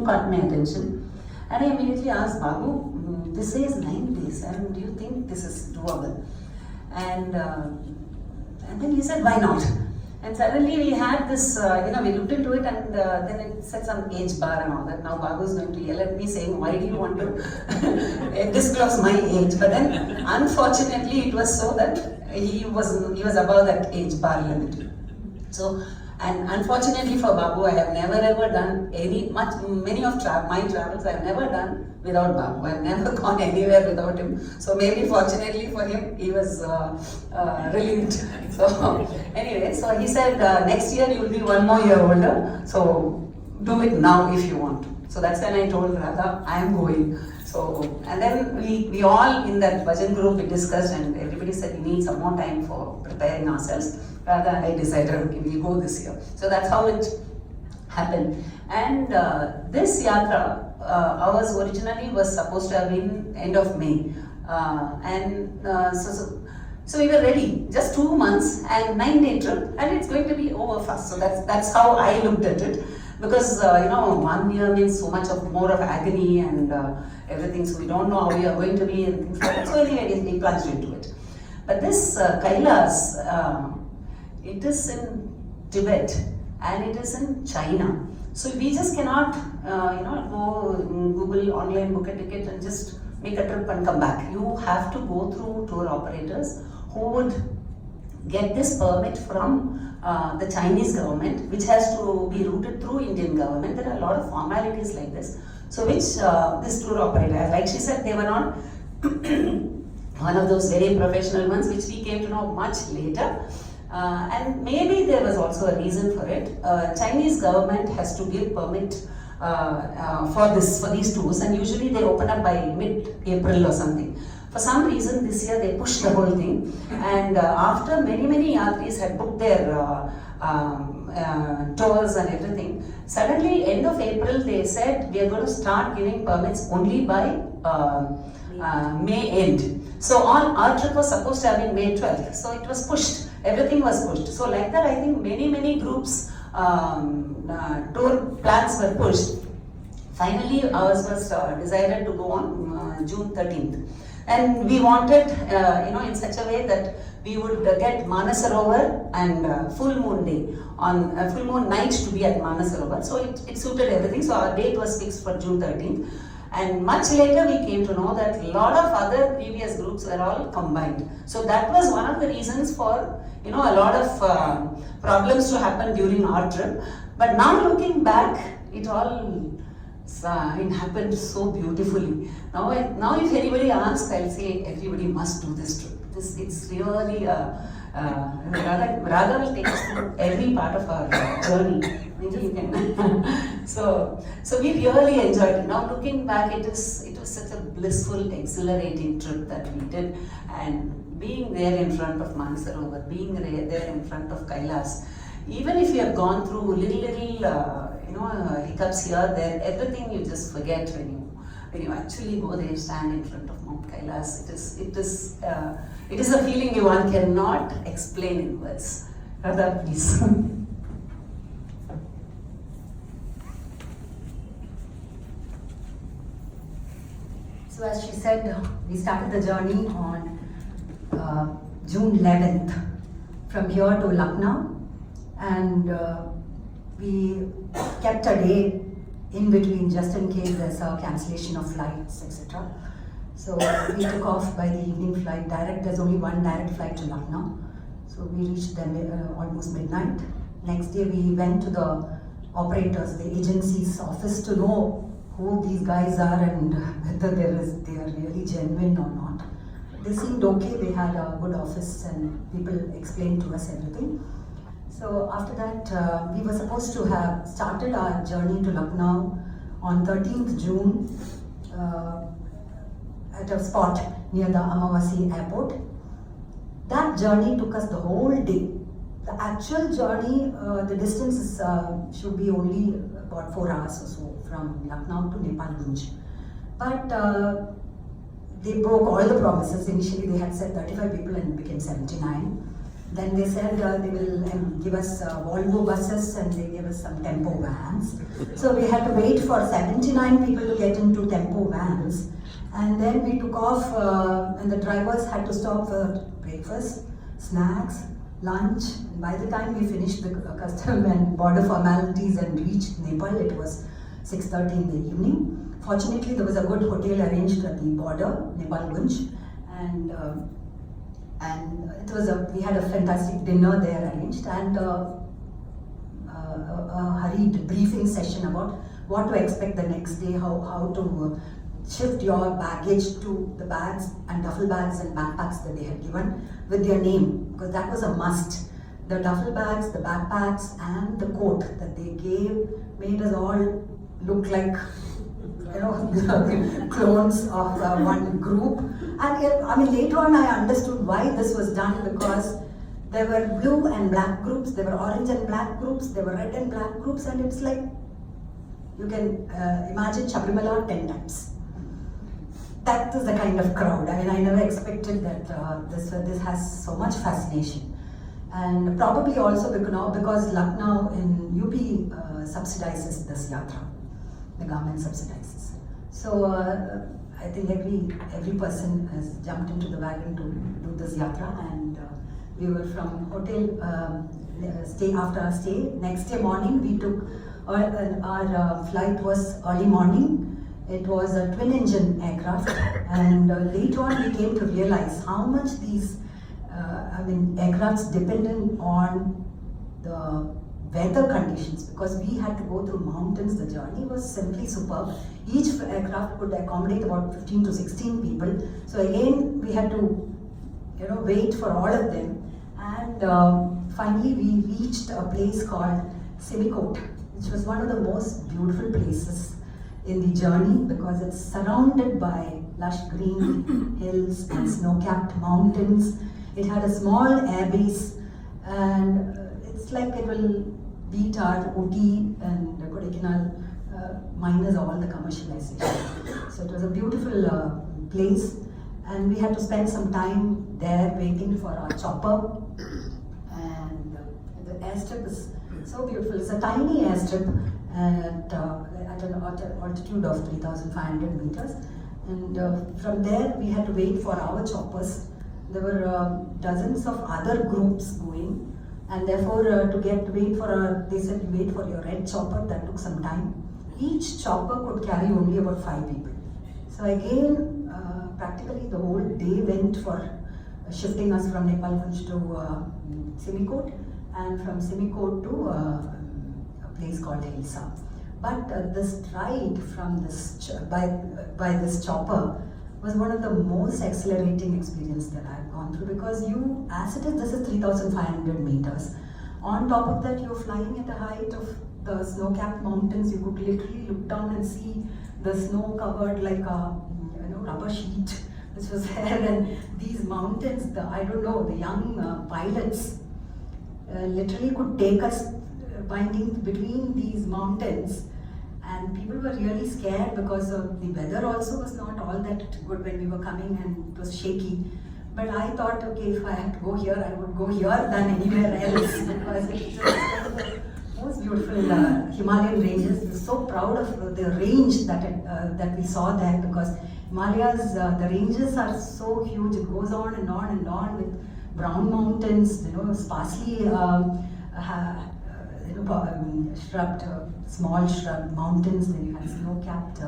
caught my attention. And I immediately asked Babu, this says 9 days, and do you think this is doable? And then he said, why not? And suddenly we had this, we looked into it, and then it said some age bar and all that. Now Babu is going to yell at me saying, why do you want to disclose my age? But then unfortunately it was so that he was above that age bar limit. So, and unfortunately for Babu, I have never ever done many of my travels I have never done without Babu. I have never gone anywhere without him. So maybe fortunately for him, he was relieved. So anyway, so he said, next year you will be 1 more year older. So do it now if you want. So that's when I told Radha, I am going. So, and then we all in that bhajan group, we discussed, and everybody said we need some more time for preparing ourselves. Rather, I decided, okay, we'll go this year. So that's how it happened. And this yatra, ours originally was supposed to have been end of May. So we were ready, just 2 months and 9-day trip, and it's going to be over fast. So that's how I looked at it. Because 1 year means so much more of agony and everything, so we don't know how we are going to be and things like that. So anyway, we plunged into it. But this Kailash, it is in Tibet and it is in China. So we just cannot, go Google online, book a ticket and just make a trip and come back. You have to go through tour operators who would get this permit from the Chinese government, which has to be routed through Indian government. There are a lot of formalities like this. So which this tour operator, like she said, they were not one of those very professional ones, which we came to know much later. And maybe there was also a reason for it. Chinese government has to give permit for these tours, and usually they open up by mid-April or something. For some reason this year they pushed the whole thing, and after many yatris had booked their tours and everything, suddenly end of April they said we are going to start giving permits only by May end. So our trip was supposed to have been May 12th, so it was pushed, everything was pushed. So like that, I think many groups tour plans were pushed. Finally ours was decided to go on June 13th. And we wanted, in such a way that we would get Manasarovar and full moon day, on full moon night to be at Manasarovar. So it suited everything. So our date was fixed for June 13th. And much later we came to know that a lot of other previous groups were all combined. So that was one of the reasons for, a lot of problems to happen during our trip. But now looking back, it all it happened so beautifully. Now if anybody asks, I'll say everybody must do this trip. It's really Radha will take us through every part of our journey. So we really enjoyed it. Now looking back, it was such a blissful, exhilarating trip that we did, and being there in front of Manasarovar, being there in front of Kailash. Even if you have gone through little hiccups here, there, everything you just forget when you actually go there, stand in front of Mt.Kailas. It is a feeling one cannot explain in words. Radha, please. So as she said, we started the journey on June 11th from here to Lucknow, and we kept a day in between just in case there's a cancellation of flights, etc. So we took off by the evening flight direct. There's only one direct flight to Lucknow. So we reached them almost midnight. Next day we went to the operators, the agency's office, to know who these guys are and whether they are really genuine or not. They seemed okay. They had a good office and people explained to us everything. So after that, we were supposed to have started our journey to Lucknow on 13th June at a spot near the Amavasi airport. That journey took us the whole day. The actual journey, the distance should be only about 4 hours or so from Lucknow to Nepal-Gunj. But they broke all the promises. Initially they had said 35 people and it became 79. Then they said they will give us Volvo buses, and they gave us some tempo vans. So we had to wait for 79 people to get into tempo vans. And then we took off, and the drivers had to stop for breakfast, snacks, lunch. And by the time we finished the custom and border formalities and reached Nepal, it was 6:30 in the evening. Fortunately, there was a good hotel arranged at the border, Nepalgunj, and it was we had a fantastic dinner there arranged, and a hurried briefing session about what to expect the next day, how to shift your baggage to the bags and duffel bags and backpacks that they had given with their name, because that was a must. The duffel bags, the backpacks, and the coat that they gave made us all look like, you know, clones of one group. And I mean, later on I understood why this was done, because there were blue and black groups, there were orange and black groups, there were red and black groups, and it's like, you can imagine Sabrimala 10 times. That is the kind of crowd. I mean, I never expected that this has so much fascination. And probably also because Lucknow in UP subsidizes this yatra. The government subsidizes. So I think every person has jumped into the wagon to do this yatra, and we were from hotel stay after our stay. Next day morning we took our flight was early morning. It was a twin engine aircraft, and later on we came to realize how much these aircrafts dependent on the weather conditions, because we had to go through mountains. The journey was simply superb. Each aircraft could accommodate about 15 to 16 people. So again, we had to, wait for all of them. And finally, we reached a place called Simikot, which was one of the most beautiful places in the journey, because it's surrounded by lush green hills and snow-capped mountains. It had a small airbase, and it's like it will beat our Ooty and Kodaikanal minus all the commercialization. So it was a beautiful place, and we had to spend some time there waiting for our chopper. And the airstrip is so beautiful. It's a tiny airstrip at an altitude of 3,500 meters. And from there we had to wait for our choppers. There were dozens of other groups going. And therefore, they said you wait for your red chopper. That took some time. Each chopper could carry only about 5 people. So again, practically the whole day went for shifting us from Nepalgunj to Simikot, and from Simikot to a place called Hilsa. But this ride from this by this chopper was one of the most exhilarating experience that I've gone through, because this is 3,500 meters. On top of that, you're flying at the height of the snow-capped mountains. You could literally look down and see the snow covered like a rubber sheet which was there. And these mountains, the young pilots literally could take us winding between these mountains. And people were really scared because of the weather also was not all that good when we were coming, and it was shaky. But I thought, okay, if I had to go here, I would go here than anywhere else, because it's one of the most beautiful Himalayan ranges. We're so proud of the range that we saw there, because Himalayas, the ranges are so huge. It goes on and on and on with brown mountains, sparsely small shrub mountains. Then you had snow-capped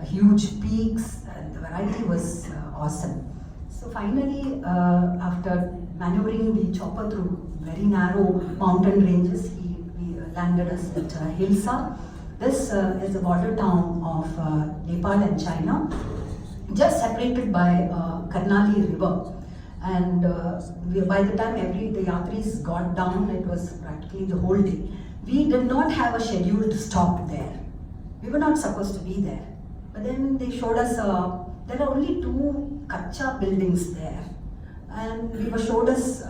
huge peaks, and the variety was awesome. So finally, after maneuvering the chopper through very narrow mountain ranges, we landed us at Hilsa. This is the border town of Nepal and China, just separated by Karnali River. And by the time the yatris got down, it was practically the whole day. We did not have a scheduled stop there. We were not supposed to be there. But then they showed us, there are only 2 kacha buildings there. And we showed us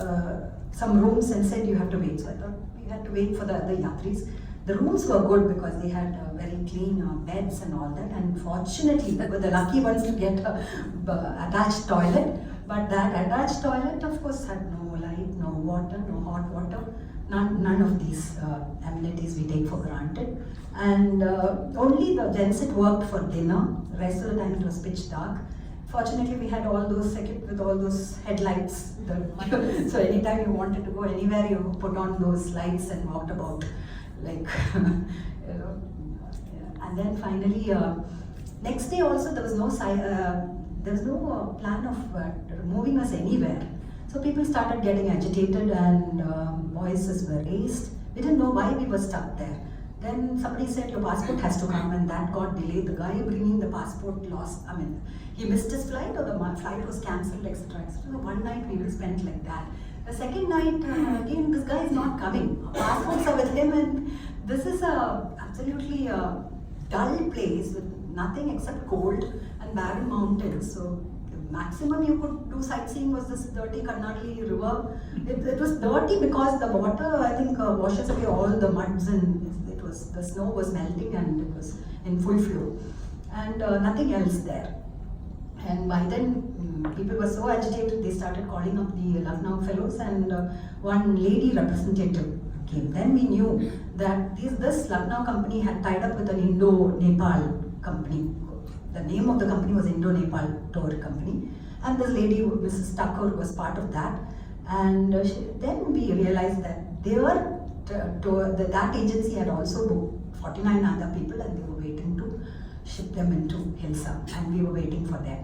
some rooms and said you have to wait. So I thought we had to wait for the other yatris. The rooms were good because they had very clean beds and all that. And fortunately, we were the lucky ones to get an attached toilet. But that attached toilet, of course, had no light, no water, no hot water, none of these amenities we take for granted. And only the genset worked for dinner. The rest of the time it was pitch dark. Fortunately, we had all those equipped with all those headlights. So anytime you wanted to go anywhere, you put on those lights and walked about, like, you know. And then finally, next day also there was no plan of moving us anywhere. So people started getting agitated and voices were raised. We didn't know why we were stuck there. Then somebody said your passport has to come, and that got delayed. The guy bringing the passport lost, he missed his flight, or the flight was cancelled, etc. So one night we will spend like that. The second night, again, this guy is not coming. Our passports are with him, and this is a absolutely dull place with nothing except cold and barren mountains. So the maximum you could do sightseeing was this dirty Karnatali river. It was dirty because the water, I think, washes away all the muds, and the snow was melting and it was in full flow, and nothing else there. And by then people were so agitated, they started calling up the Lucknow fellows, and one lady representative came. Then we knew that this Lucknow company had tied up with an Indo-Nepal company. The name of the company was Indo-Nepal Tour Company, and this lady, Mrs. Tucker, was part of that. And then we realized that they were that agency had also booked 49 other people, and they were waiting to ship them into Hilsa, and we were waiting for them.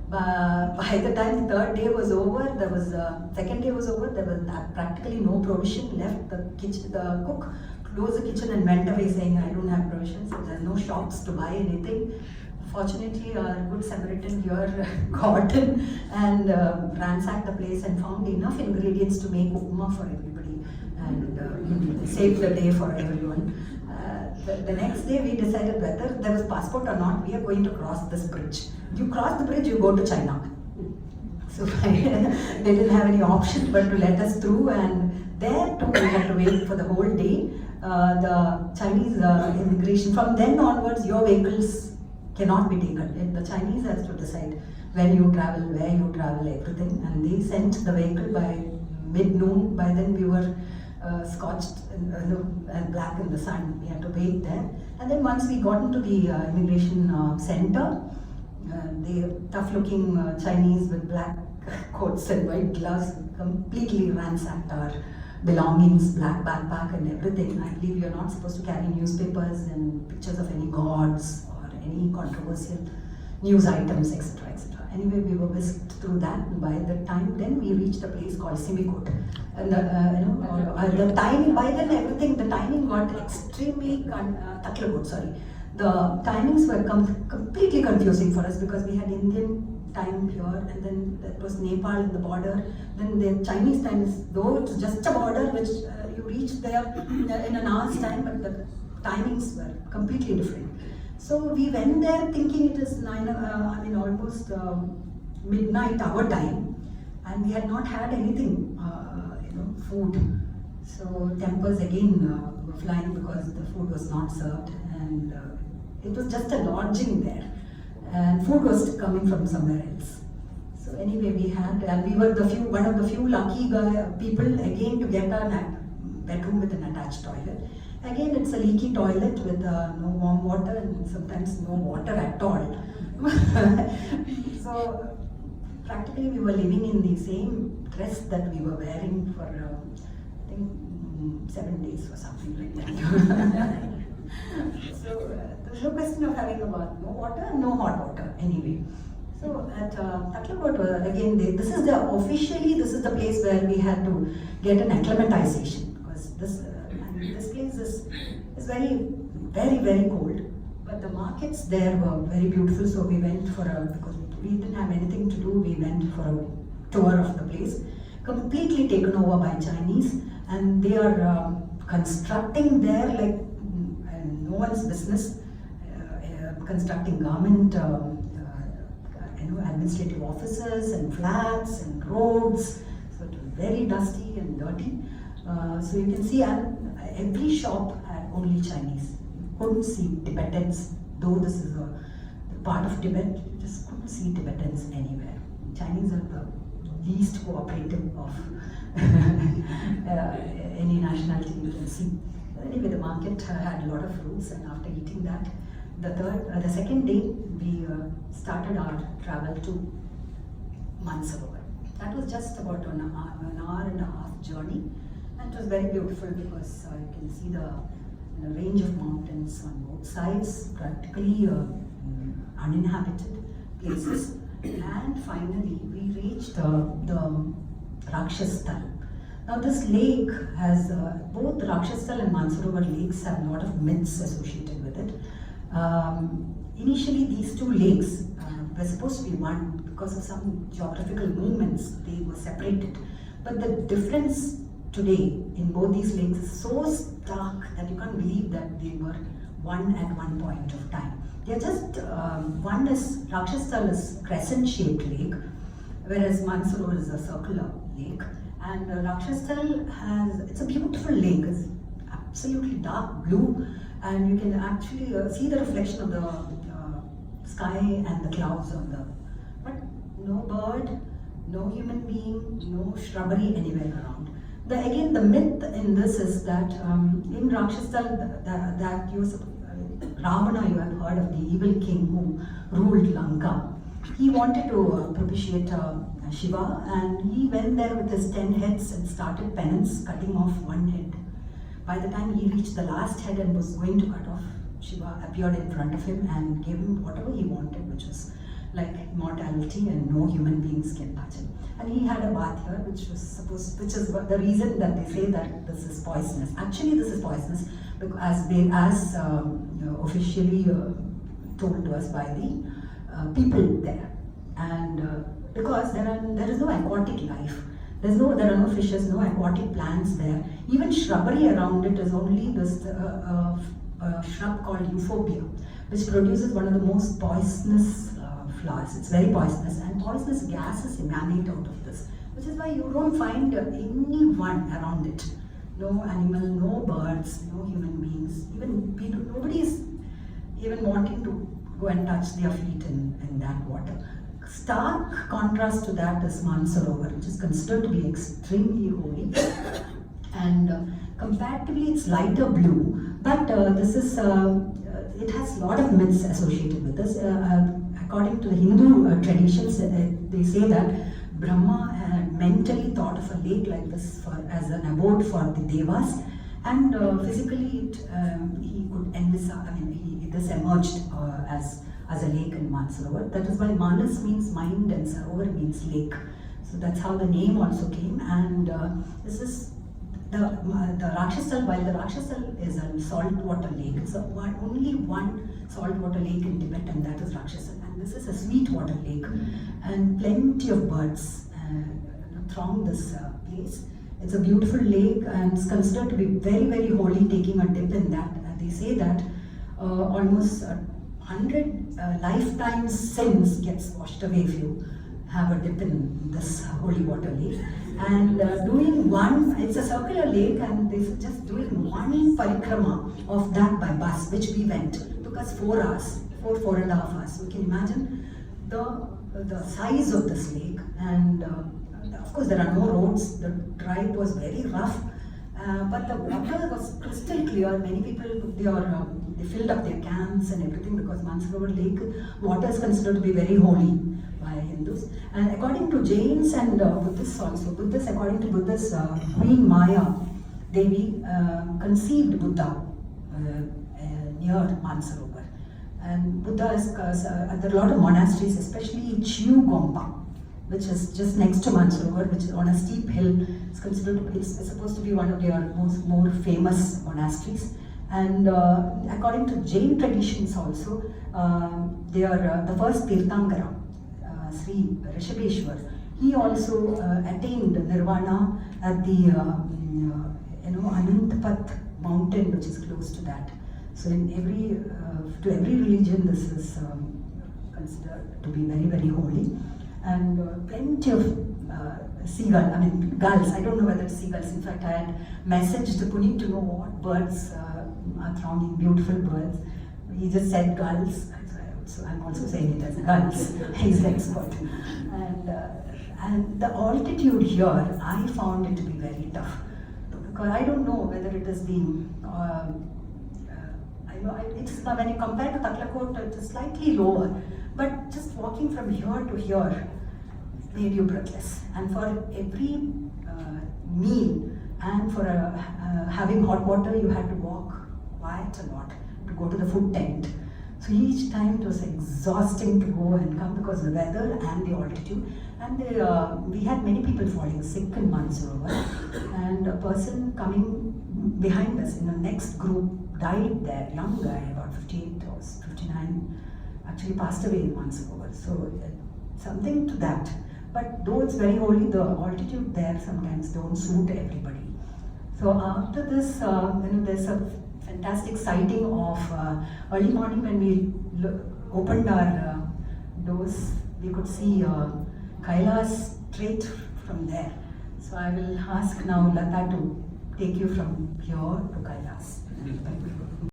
But by the time the third day was over, second day was over, there was practically no provision left. The cook closed the kitchen and went away saying, I don't have provisions, so there's no shops to buy anything. Fortunately, our good Samaritan here got in and ransacked the place and found enough ingredients to make upma for everybody, and saved the day for everyone. The next day we decided whether there was passport or not, we are going to cross this bridge. You cross the bridge, you go to China. So they didn't have any option but to let us through, and there too we had to wait for the whole day. The Chinese immigration, from then onwards your vehicles cannot be taken. The Chinese has to decide when you travel, where you travel, everything, and they sent the vehicle by mid-noon. By then we were scorched and black in the sun. We had to wait there. And then once we got into the immigration center, the tough-looking Chinese with black coats and white gloves completely ransacked our belongings, black backpack and everything. I believe you're not supposed to carry newspapers and pictures of any gods or any controversial news items, etc., etc. Anyway, we were whisked through that, and by the time then we reached a place called Simikot. And the timing, by then everything, the timing got extremely, Tatlagod, sorry. The timings were completely confusing for us because we had Indian time here, and then it was Nepal in the border. Then the Chinese time is, though it's just a border which you reach there in an hour's time, but the timings were completely different. So we went there thinking it is almost midnight our time, and we had not had anything, food. So tempers again were flying because the food was not served, and it was just a lodging there, and food was coming from somewhere else. So anyway, we were one of the few lucky people again to get a bedroom with an attached toilet. Again, it's a leaky toilet with no warm water and sometimes no water at all. So practically we were living in the same dress that we were wearing for I think 7 days or something like that. So there's no question of having no water and no hot water anyway. So at Tatlagod, again, this is the place where we had to get an acclimatization, because this place is very, very, very cold. But the markets there were very beautiful, so we went because we didn't have anything to do, we went for a tour of the place. Completely taken over by Chinese, and they are constructing there like no one's business, constructing garment, administrative offices and flats and roads. So it was very dusty and dirty. So you can see every shop had only Chinese. You couldn't see Tibetans, though this is a part of Tibet. You just couldn't see Tibetans anywhere. Chinese are the least cooperative of any nationality you can see. Anyway, the market had a lot of fruits, and after eating that, the second day we started our travel to Mansarovar. That was just about an hour and a half journey, and it was very beautiful because you can see the range of mountains on both sides, practically uninhabited places. And finally, we reached the Rakshasthal. Now, this lake has both the Rakshasthal and Mansarovar lakes have a lot of myths associated with it. Initially, these two lakes were supposed to be one. Because of some geographical movements, they were separated. But the difference today in both these lakes is so stark that you can't believe that they were one at one point of time. They're just, one is, Rakshasthal is crescent-shaped lake, whereas Mansarovar is a circular lake. And Rakshasthal it's a beautiful lake, it's absolutely dark blue, and you can actually see the reflection of the sky and the clouds on the, but no bird, no human being, no shrubbery anywhere around. Again, the myth in this is that in Rakshasthal, that Ravana, you have heard of the evil king who ruled Lanka. He wanted to propitiate Shiva, and he went there with his 10 heads and started penance, cutting off one head. By the time he reached the last head and was going to cut off, Shiva appeared in front of him and gave him whatever he wanted, which was like immortality, and no human beings can touch him. And he had a bath here, which is the reason that they say that this is poisonous. Actually, this is poisonous because as officially told to us by the people there, and because there is no aquatic life. There are no fishes, no aquatic plants there. Even shrubbery around it is only this shrub called euphorbia, which produces one of the most poisonous flowers. It's very poisonous, and poisonous gases emanate out of this, which is why you don't find anyone around it. No animal, no birds, no human beings. Even nobody is even wanting to go and touch their feet in that water. Stark contrast to that is Mansarovar, which is considered to be extremely holy, and comparatively it's lighter blue. But this is it has a lot of myths associated with this. According to the Hindu traditions, they say that Brahma had mentally thought of a lake like this as an abode for the devas, and physically he could envisage. This emerged as a lake in Mansarovar. That is why Manas means mind and Sarovar means lake. So that's how the name also came. And this is the Rakshasthal. While the Rakshasthal is a saltwater lake, it's only one saltwater lake in Tibet, and that is Rakshasthal. And this is a sweetwater lake, and plenty of birds throng this place. It's a beautiful lake, and it's considered to be very, very holy. Taking a dip in that, they say that almost 100 lifetime sins gets washed away if you have a dip in this holy water lake. And doing one, it's a circular lake, and they just doing one parikrama of that by bus, which we went. It took us 4 hours, 4.5 hours. So you can imagine the size of this lake. And of course, there are no roads. The drive was very rough, but the water was crystal clear. Many people they filled up their cans and everything, because Mansarovar lake water is considered to be very holy by Hindus. And according to Jains and Buddhists also, according to Buddhists, Queen Maya Devi conceived Buddha near Mansarovar. And Buddha there are a lot of monasteries, especially Chiu Gompa, which is just next to Mansarovar, which is on a steep hill. It's supposed to be one of their more famous monasteries. And according to Jain traditions also, they are the first Tirthankara, Sri Rishabheshwar. He also attained nirvana at the Anantpat mountain, which is close to that. So in to every religion, this is considered to be very, very holy. And plenty of gulls. I don't know whether it's seagulls. In fact, I had messaged Puneet to know what birds are thronging, beautiful birds. He just said gulls. So I'm also saying it as gulls. He's the expert. And And the altitude here, I found it to be very tough. Because I don't know whether it is the, it's when you compare to Taklakot, it's slightly lower. But just walking from here to here made you breathless. And for every meal and for having hot water, you had to walk quite a lot to go to the food tent. So each time it was exhausting to go and come because of the weather and the altitude. And we had many people falling sick in Mansarovar. And a person coming behind us in the next group died there, young guy, about 58 or 59, actually passed away in Mansarovar. So something to that. But though it's very holy, the altitude there sometimes don't suit everybody. So after this, there's a fantastic sighting of early morning when we opened our doors, we could see Kailash straight from there. So I will ask now Latha to take you from here to Kailash. Thank you.